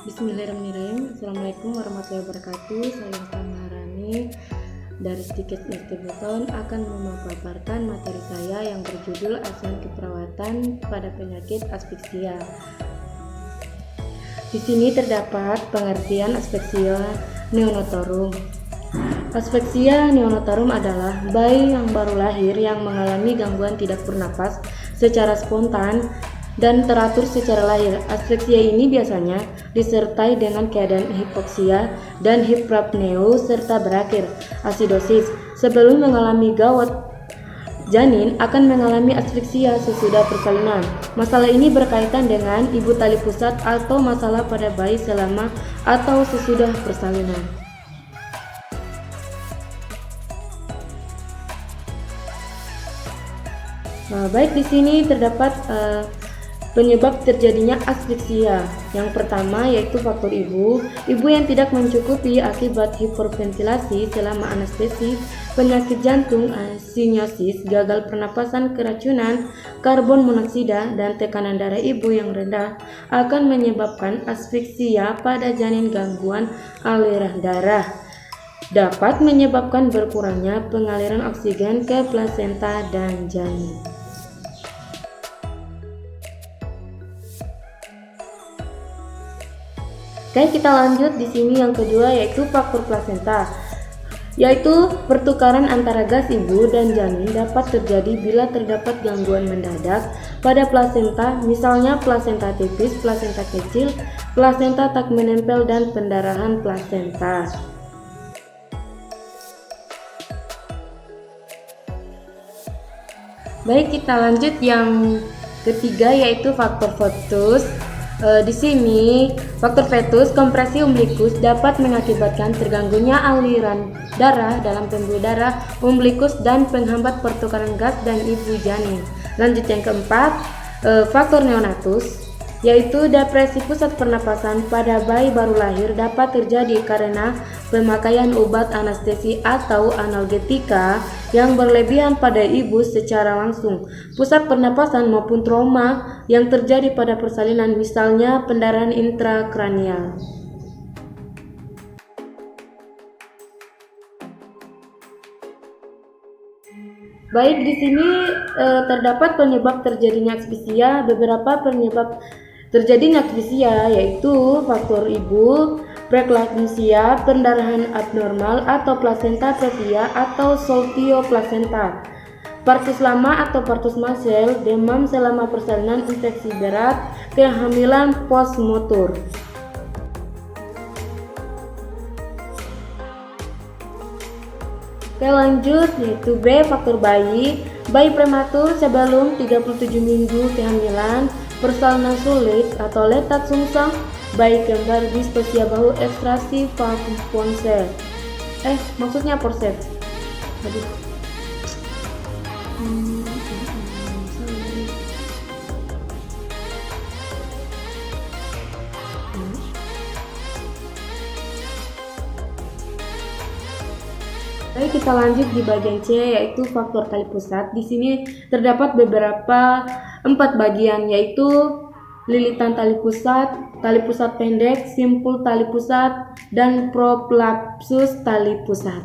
Bismillahirrahmanirrahim. Assalamualaikum warahmatullahi wabarakatuh. Saya Ustaz Maharani dari Sedikit Ngerti Buton akan memaparkan materi saya yang berjudul asuhan keperawatan pada penyakit asfiksia. Di sini terdapat pengertian asfiksia neonatorum. Asfiksia neonatorum adalah bayi yang baru lahir yang mengalami gangguan tidak bernapas secara spontan dan teratur secara lahir. Asfiksia ini biasanya disertai dengan keadaan hipoksia dan hiperapneu serta berakhir asidosis. Sebelum mengalami gawat, janin akan mengalami asfiksia sesudah persalinan. Masalah ini berkaitan dengan ibu tali pusat atau masalah pada bayi selama atau sesudah persalinan. Baik, di sini terdapat penyebab terjadinya asfiksia. Yang pertama yaitu faktor ibu yang tidak mencukupi akibat hiperventilasi selama anestesi, penyakit jantung, siniosis, gagal pernapasan, keracunan, karbon monoksida, dan tekanan darah ibu yang rendah akan menyebabkan asfiksia pada janin. Gangguan aliran darah dapat menyebabkan berkurangnya pengaliran oksigen ke plasenta dan janin. Oke, kita lanjut di sini yang kedua yaitu faktor plasenta, yaitu pertukaran antara gas ibu dan janin dapat terjadi bila terdapat gangguan mendadak pada plasenta, misalnya plasenta tipis, plasenta kecil, plasenta tak menempel, dan pendarahan plasenta. Baik, kita lanjut yang ketiga yaitu faktor fetus. Di sini faktor fetus kompresi umbilikus dapat mengakibatkan terganggunya aliran darah dalam pembuluh darah umbilikus dan penghambat pertukaran gas dan ibu janin. Lanjut yang keempat, faktor neonatus, yaitu depresi pusat pernapasan pada bayi baru lahir dapat terjadi karena pemakaian obat anestesi atau analgetika yang berlebihan pada ibu secara langsung, pusat pernapasan maupun trauma yang terjadi pada persalinan, misalnya pendarahan intrakranial. Baik, di sini terdapat penyebab terjadinya asfiksia. Beberapa penyebab terjadinya asfiksia yaitu faktor ibu, preeklamsia, pendarahan abnormal atau plasenta previa atau soltio plasenta, partus lama atau partus masel, demam selama persalinan, infeksi berat, kehamilan postmotor. Oke, lanjut yaitu B, faktor bayi prematur sebelum 37 minggu kehamilan, persalinan sulit atau letat sungsang, bayi kembar, distosia bahu, ekstraksi ponsel. Maksudnya porsep. Baik, kita lanjut di bagian C yaitu faktor tali pusat. Di sini terdapat beberapa 4 bagian yaitu lilitan tali pusat pendek, simpul tali pusat, dan prolapsus tali pusat.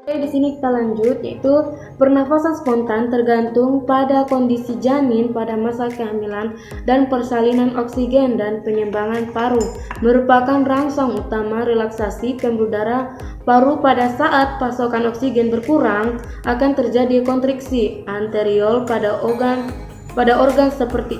Oke, di sini kita lanjut yaitu pernafasan spontan tergantung pada kondisi janin pada masa kehamilan dan persalinan. Oksigen dan penyembangan paru merupakan rangsang utama relaksasi pembuluh darah paru. Pada saat pasokan oksigen berkurang akan terjadi kontriksi anterior pada organ seperti